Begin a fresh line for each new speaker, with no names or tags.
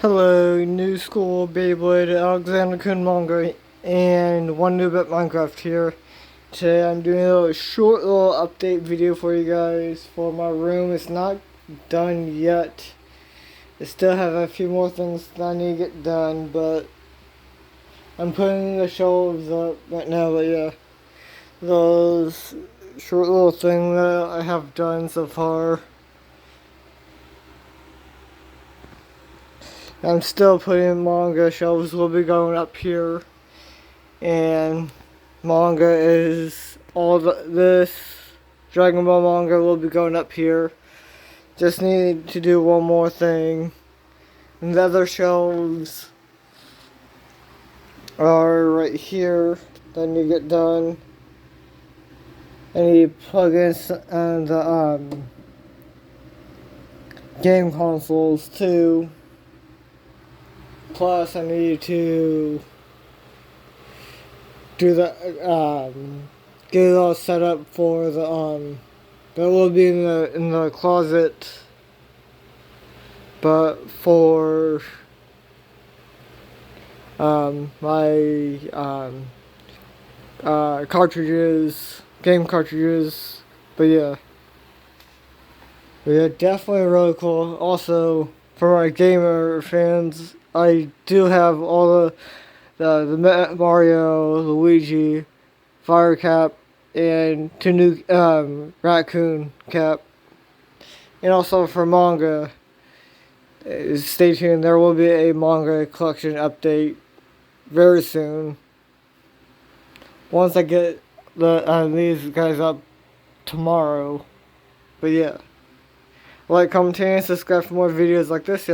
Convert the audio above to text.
Hello, New School, Beyblade, Alexander Kun Manga, and One New Bit Minecraft here. Today I'm doing a short little update video for you guys for my room. It's not done yet. I still have a few more things that I need to get done, but I'm putting the shelves up right now. But yeah, those short little thing that I have done so far. I'm still putting manga. Shelves will be going up here, and manga is all this Dragon Ball manga will be going up here. Just need to do one more thing, and the other shelves are right here that need to get done. I need plugins and the game consoles too. Plus, I need to do the get it all set up for the that will be in the closet. But for my cartridges, game cartridges. But yeah, definitely really cool. Also, for my gamer fans, I do have all the Mario, Luigi, Fire Cap, and two new Raccoon Cap. And also for manga, stay tuned. There will be a manga collection update very soon. Once I get these guys up tomorrow. But yeah, like, comment, and subscribe for more videos like this.